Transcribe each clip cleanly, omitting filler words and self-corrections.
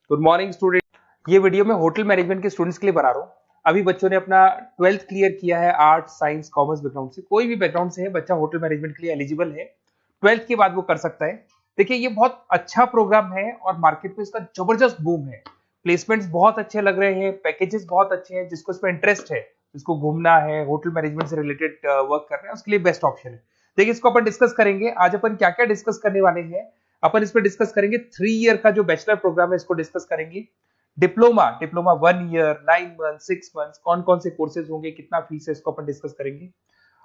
Good morning student. ये video मैं hotel management के स्टूडेंट्स के लिए बना रहा हूँ। अभी बच्चों ने अपना 12th क्लियर किया है आर्ट साइंस कॉमर्स बैकग्राउंड से, कोई भी बैकग्राउंड से है बच्चा होटल मैनेजमेंट के लिए एलिजिबल है। 12th के बाद वो कर सकता है। देखिए ये बहुत अच्छा प्रोग्राम है और मार्केट में इसका जबरदस्त बूम है। प्लेसमेंट्स बहुत अच्छे लग रहे हैं, पैकेजेस बहुत अच्छे हैं। जिसको इसमें इंटरेस्ट है, जिसको घूमना है, होटल मैनेजमेंट से रिलेटेड वर्क करना है, उसके लिए बेस्ट ऑप्शन है। देखिए इसको अपन डिस्कस करेंगे आज। अपन क्या क्या डिस्कस करने वाले हैं, अपन इस पर डिस्कस करेंगे 3 ईयर का जो बैचलर प्रोग्राम है इसको डिस्कस करेंगे। Diploma diploma 1 year 9 month 6 month कौन कौन से कोर्सेज होंगे, कितना फीस है, इसको अपन डिस्कस करेंगे।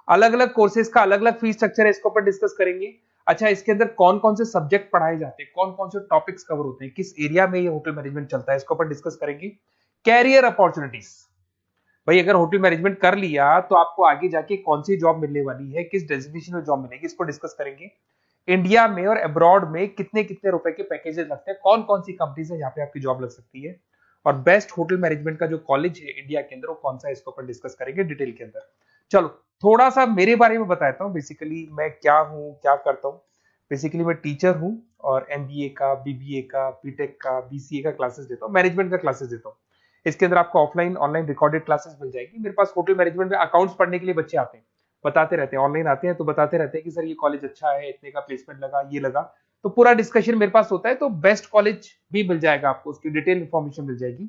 अलग अलग कोर्सेज का अलग अलग फीस स्ट्रक्चर है, इसको अपन डिस्कस करेंगे। अच्छा, इसके अंदर कौन कौन से सब्जेक्ट पढ़ाए जाते हैं, कौन कौन से टॉपिक्स कवर होते हैं, किस एरिया में ये होटल मैनेजमेंट चलता है, इसको अपन डिस्कस करेंगे। कैरियर अपॉर्चुनिटीज, भाई अगर होटल मैनेजमेंट कर लिया तो आपको आगे जाके कौन सी जॉब मिलने वाली है, किस डेजिग्नेशन में जॉब मिलेगी, इसको डिस्कस करेंगे। इंडिया में और अब्रॉड में कितने कितने रुपए के पैकेजेस लगते हैं, कौन कौन सी कंपनीज है जहां पे आपकी जॉब लग सकती है, और बेस्ट होटल मैनेजमेंट का जो कॉलेज है इंडिया के अंदर वो कौन सा है, इसको अपन डिस्कस करेंगे डिटेल के अंदर। चलो थोड़ा सा मेरे बारे में बताता हूँ। बेसिकली मैं क्या हूँ, क्या करता हूँ। बेसिकली मैं टीचर हूँ और एमबीए का, बीबीए का, बीटेक का, बीसीए का क्लासेस देता हूँ, मैनेजमेंट का क्लासेस देता हूँ। इसके अंदर आपको ऑफलाइन ऑनलाइन रिकॉर्डेड क्लासेस मिल जाएगी। मेरे पास होटल मैनेजमेंट में अकाउंट्स पढ़ने के लिए बच्चे आते हैं, बताते रहते हैं, ऑनलाइन आते हैं तो बताते रहते हैं कि सर ये कॉलेज अच्छा है, इतने का प्लेसमेंट लगा, ये लगा। तो पूरा डिस्कशन मेरे पास होता है, तो बेस्ट कॉलेज भी मिल जाएगा आपको, उसकी डिटेल इंफॉर्मेशन मिल जाएगी।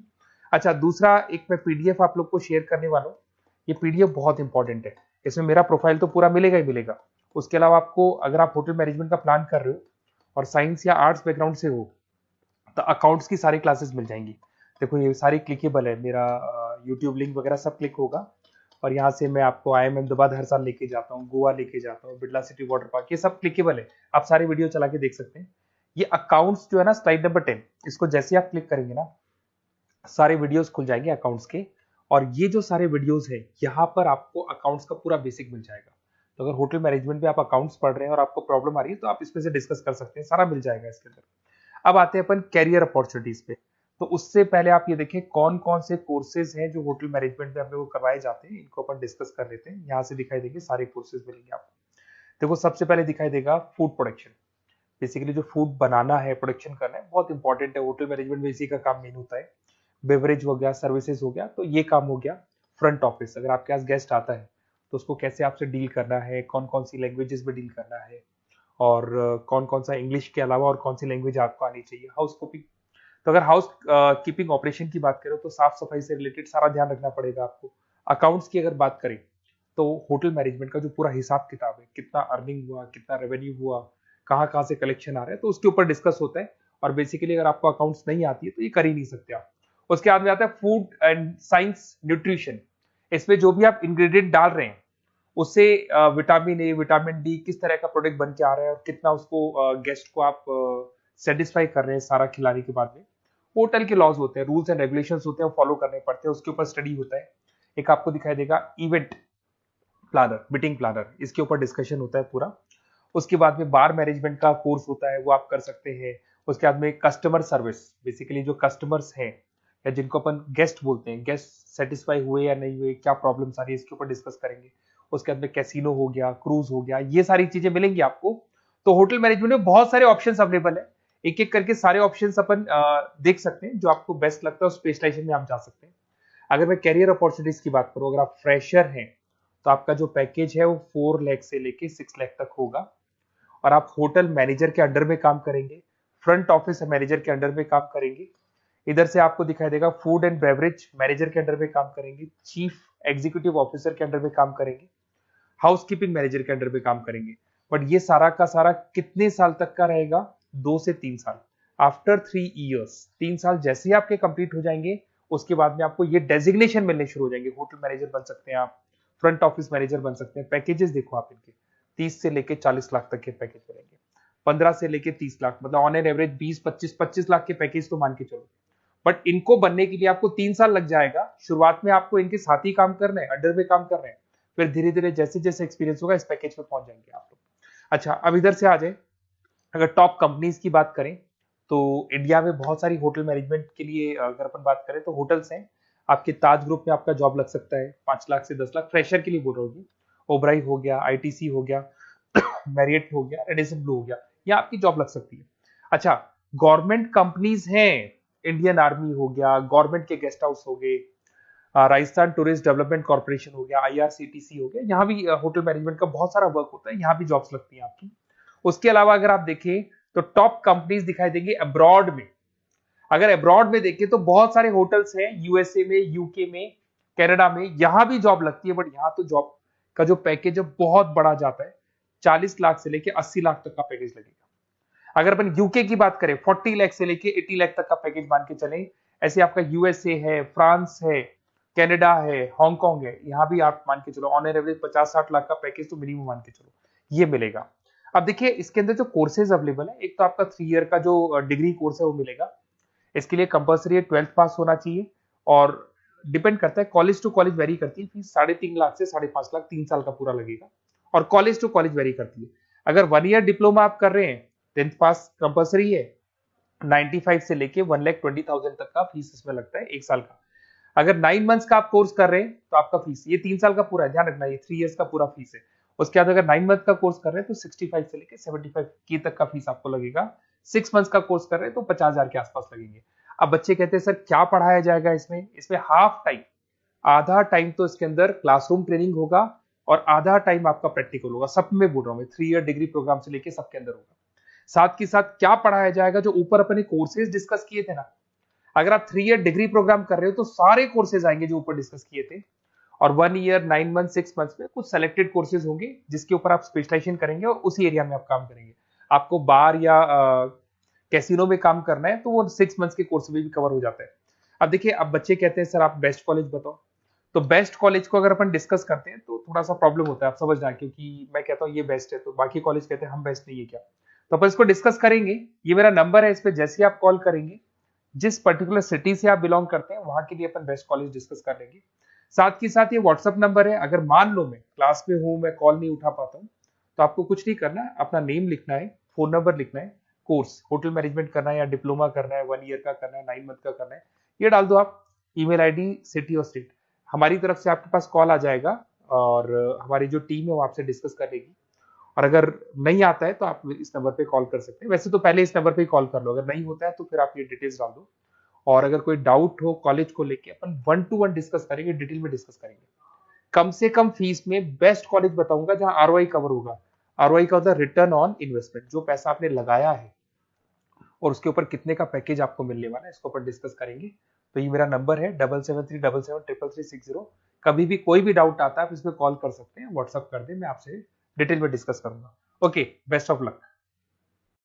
अच्छा, दूसरा एक मैं पीडीएफ आप लोग को शेयर करने वाला हूँ। ये पीडीएफ बहुत इंपॉर्टेंट है, इसमें मेरा प्रोफाइल तो पूरा मिलेगा ही मिलेगा। उसके अलावा आपको अगर आप होटल मैनेजमेंट का प्लान कर रहे हो और साइंस या आर्ट्स बैकग्राउंड से हो तो अकाउंट्स की सारी क्लासेस मिल जाएंगी। देखो ये सारी क्लिकेबल है, मेरा यूट्यूब लिंक वगैरह सब क्लिक होगा। और यहाँ से मैं आपको IIM अहमदाबाद हर साल लेके जाता हूँ, गोवा लेके जाता हूँ, बिरला सिटी वाटर पार्क, ये सब क्लिकेबल है। आप सारी वीडियो चला के देख सकते हैं। ये अकाउंट्स जो है ना, स्लाइड नंबर 10, इसको जैसे आप क्लिक करेंगे ना सारे वीडियोस खुल जाएंगे अकाउंट्स के। और ये जो सारे वीडियोस है यहाँ पर आपको अकाउंट्स का पूरा बेसिक मिल जाएगा। तो अगर होटल मैनेजमेंट में आप अकाउंट्स पढ़ रहे हैं और आपको प्रॉब्लम आ रही है तो आप इसमें से डिस्कस कर सकते हैं, सारा मिल जाएगा इसके अंदर। अब आते हैं अपन कैरियर अपॉर्चुनिटीज पे। तो उससे पहले आप ये देखें कौन कौन से कोर्सेज हैं जो होटल मैनेजमेंट में अपने को करवाए जाते हैं, इनको अपन डिस्कस कर लेते हैं। यहाँ से दिखाई देंगे सारे कोर्सेज मिलेंगे आपको। देखो सबसे पहले दिखाई देगा फूड प्रोडक्शन। बेसिकली जो फूड बनाना है, प्रोडक्शन करना है, बहुत इंपॉर्टेंट है। होटल मैनेजमेंट में इसी का काम मेन होता है। बेवरेज हो गया, सर्विसेज हो गया, तो ये काम हो गया। फ्रंट ऑफिस, अगर आपके पास गेस्ट आता है तो उसको कैसे आपसे डील करना है, कौन कौन सी लैंग्वेजेस में डील करना है, और कौन कौन सा इंग्लिश के अलावा और कौन सी लैंग्वेज आपको आनी चाहिए। हाउस कीपिंग, तो अगर हाउस कीपिंग ऑपरेशन की बात करें तो साफ सफाई से रिलेटेड सारा ध्यान रखना पड़ेगा आपको। अकाउंट्स की अगर बात करें तो होटल मैनेजमेंट का जो पूरा हिसाब किताब है, कितना अर्निंग हुआ, कितना रेवेन्यू हुआ, कहाँ कहाँ से कलेक्शन आ रहा है, तो उसके ऊपर डिस्कस होता है। और बेसिकली अगर आपको अकाउंट्स नहीं आती है तो ये कर ही नहीं सकते आप। उसके बाद में आता है फूड एंड साइंस न्यूट्रिशन। इसमें जो भी आप इंग्रेडिएंट डाल रहे हैं उससे विटामिन ए, विटामिन डी, किस तरह का प्रोडक्ट बन के आ रहा है और कितना उसको गेस्ट को आप सेटिस्फाई कर रहे हैं सारा खिलाने के बाद में। होटल के लॉज होते हैं, रूल्स एंड रेगुलेशंस होते हैं, वो फॉलो करने पड़ते हैं, उसके ऊपर स्टडी होता है। एक आपको दिखाई देगा इवेंट प्लानर, मीटिंग प्लानर, इसके ऊपर डिस्कशन होता है पूरा। उसके बाद में बार मैनेजमेंट का कोर्स होता है, वो आप कर सकते हैं। उसके बाद में कस्टमर सर्विस, बेसिकली जो कस्टमर्स हैं या जिनको अपन गेस्ट बोलते हैं, गेस्ट सेटिस्फाई हुए या नहीं हुए, क्या प्रॉब्लम आ रही है, इसके ऊपर डिस्कस करेंगे। उसके बाद में कैसीनो हो गया, क्रूज हो गया, ये सारी चीजें मिलेंगी आपको। तो होटल मैनेजमेंट में बहुत सारे ऑप्शंस अवेलेबल है। एक एक करके सारे ऑप्शंस अपन देख सकते हैं, जो आपको बेस्ट लगता है उस स्पेशलाइजेशन में आप जा सकते हैं। अगर मैं कैरियर अपॉर्चुनिटीज की बात करूं, अगर आप फ्रेशर हैं तो आपका जो पैकेज है वो 4 लाख से लेके 6 लाख तक होगा। और आप होटल मैनेजर के अंडर में काम करेंगे, फ्रंट ऑफिस मैनेजर के अंडर में काम करेंगे। इधर से आपको दिखाई देगा फूड एंड बेवरेज मैनेजर के अंडर में काम करेंगे, चीफ एग्जीक्यूटिव ऑफिसर के अंडर में काम करेंगे, हाउसकीपिंग मैनेजर के अंडर में काम करेंगे। बट ये सारा का सारा कितने साल तक का रहेगा? 2 से 3 साल। आफ्टर 3 ईयर्स, 3 साल जैसे ही आपके कंप्लीट हो जाएंगे उसके बाद में आपको ये डेजिग्नेशन मिलने शुरू हो जाएंगे। होटल मैनेजर बन सकते हैं आप, फ्रंट ऑफिस मैनेजर बन सकते हैं। पैकेजेस देखो आप इनके, 30 से लेके 40 लाख तक के पैकेज मिलेंगे, 15 से लेके 30 लाख, मतलब ऑन एन एवरेज 20-25 लाख के पैकेज तो मान के चलो। बट इनको बनने के लिए आपको 3 साल लग जाएगा। शुरुआत में आपको इनके साथ ही काम करना है, अंडर में काम कर रहे हैं, फिर धीरे धीरे जैसे जैसे एक्सपीरियंस होगा इस पैकेज पे पहुंच जाएंगे आप लोग। अच्छा, अब इधर से आ जाए, अगर टॉप कंपनीज की बात करें तो इंडिया में बहुत सारी होटल मैनेजमेंट के लिए अगर अपन बात करें तो होटल्स हैं। आपके ताज ग्रुप में आपका जॉब लग सकता है 5 लाख से 10 लाख, फ्रेशर के लिए बोल रहा हूँ। ओबराई हो गया, आईटीसी हो गया, मैरियट हो गया, रेडिसन ब्लू हो गया, ये आपकी जॉब लग सकती है। अच्छा, गवर्नमेंट कंपनीज हैं इंडियन आर्मी हो गया, गवर्नमेंट के गेस्ट हाउस हो गए, राजस्थान टूरिस्ट डेवलपमेंट कॉर्पोरेशन हो गया, आईआरसीटीसी हो गया, यहाँ भी होटल मैनेजमेंट का बहुत सारा वर्क होता है, यहाँ भी जॉब्स लगती हैं आपकी। उसके अलावा अगर आप देखें तो टॉप कंपनीज दिखाई देंगी अब्रॉड में। अगर अब्रॉड में देखें तो बहुत सारे होटल्स हैं यूएसए में, यूके में, कनाडा में, यहां भी जॉब लगती है, बट यहां तो जॉब का जो पैकेज है बहुत बड़ा जाता है, 40 लाख से लेके 80 लाख तक का पैकेज लगेगा। अगर अपन यूके की बात करें 40 लाख से लेके 80 लाख तक का पैकेज मान के चलें। ऐसे आपका यूएसए है, फ्रांस है, कनाडा है, हांगकांग है, यहाँ भी आप मान के चलो ऑन एवरेज 50-60 लाख का पैकेज तो मिनिमम मान के चलो ये मिलेगा। अब देखिए इसके अंदर जो कोर्सेज अवेलेबल है, एक तो आपका 3 ईयर का जो डिग्री कोर्स है वो मिलेगा। इसके लिए कंपलसरी 12th पास होना चाहिए, और डिपेंड करता है कॉलेज टू कॉलेज वेरी करती है फीस, 3.5 लाख से 5.5 लाख 3 साल का पूरा लगेगा, और कॉलेज टू कॉलेज वेरी करती है। अगर 1 ईयर डिप्लोमा आप कर रहे हैं, 10th पास कंपलसरी है, 95 से लेके 1,20,000 तक का फीस इसमें लगता है एक साल का। अगर 9 मंथ्स का आप कोर्स कर रहे हैं तो आपका फीस, ये 3 साल का पूरा है, ध्यान रखना ये 3 इयर्स का पूरा फीस है। उसके बाद अगर 9 मंथ का कोर्स कर रहे हैं तो 65 से लेके 75 की तक का फीस आपको लगेगा। 6 मंथ्स का कोर्स कर रहे हैं तो 50,000 के आसपास लगेंगे। अब बच्चे कहते हैं सर क्या पढ़ाया जाएगा इसमें? इसमें हाफ टाइम, आधा टाइम तो इसके अंदर क्लासरूम ट्रेनिंग होगा और आधा टाइम आपका प्रैक्टिकल होगा। सब में बोल रहा हूँ मैं, 3 ईयर डिग्री प्रोग्राम से लेके सबके अंदर होगा। साथ के साथ क्या पढ़ाया जाएगा, जो ऊपर अपने कोर्सेज डिस्कस किए थे ना, अगर आप 3 ईयर डिग्री प्रोग्राम कर रहे हो तो सारे कोर्सेज आएंगे जो ऊपर डिस्कस किए थे, और 1 ईयर 9 मंथ 6 मंथ्स में कुछ सेलेक्टेड कोर्सेज होंगे जिसके ऊपर आप स्पेशलाइजेशन करेंगे और उसी एरिया में आप काम करेंगे। आपको बार या कैसीनो में काम करना है तो वो 6 मंथ्स के कोर्स में भी कवर हो जाता है। अब देखिए, अब बच्चे कहते हैं सर आप बेस्ट कॉलेज बताओ, तो बेस्ट कॉलेज को अगर अपन डिस्कस करते हैं तो थोड़ा सा प्रॉब्लम होता है, आप समझना, क्योंकि मैं कहता हूँ ये बेस्ट है तो बाकी कॉलेज कहते हैं हम बेस्ट नहीं है क्या, तो अपन इसको डिस्कस करेंगे। ये मेरा नंबर है, इस पे जैसे आप कॉल करेंगे, जिस पर्टिकुलर सिटी से आप बिलोंग करते हैं वहां के लिए अपन बेस्ट कॉलेज डिस्कस कर लेंगे। साथ ही साथ ये व्हाट्सअप नंबर है, अगर मान लो मैं क्लास में हूं, मैं कॉल नहीं उठा पाता हूं, तो आपको कुछ नहीं करना है, अपना नेम लिखना है, फोन नंबर लिखना है, कोर्स होटल मैनेजमेंट करना है या डिप्लोमा करना है, 1 ईयर का करना है, 9 मंथ का करना है, ये डाल दो आप, ईमेल आईडी, सिटी और स्टेट, हमारी तरफ से आपके पास कॉल आ जाएगा और हमारी जो टीम है वो आपसे डिस्कस कर लेगी। और अगर नहीं आता है तो आप इस नंबर पे कॉल कर सकते हैं, वैसे तो पहले इस नंबर पे कॉल कर लो, अगर नहीं होता है तो फिर आप ये डिटेल्स डाल दो। और अगर कोई डाउट हो कॉलेज को लेके, अपन 1 to 1 डिस्कस करेंगे, डिटेल में डिस्कस करेंगे। कम से कम फीस में बेस्ट कॉलेज बताऊंगा जहां आरओआई कवर होगा। आरओआई का होता है रिटर्न ऑन इन्वेस्टमेंट, जो पैसा आपने लगाया है और उसके ऊपर कितने का पैकेज आपको मिलने वाला है, इसको अपन डिस्कस करेंगे। तो ये मेरा नंबर है 7737733360। कभी भी कोई भी डाउट आता है आप इस पर कॉल कर सकते हैं, व्हाट्सअप कर दे, मैं आपसे डिटेल में डिस्कस करूंगा। Okay, best of luck.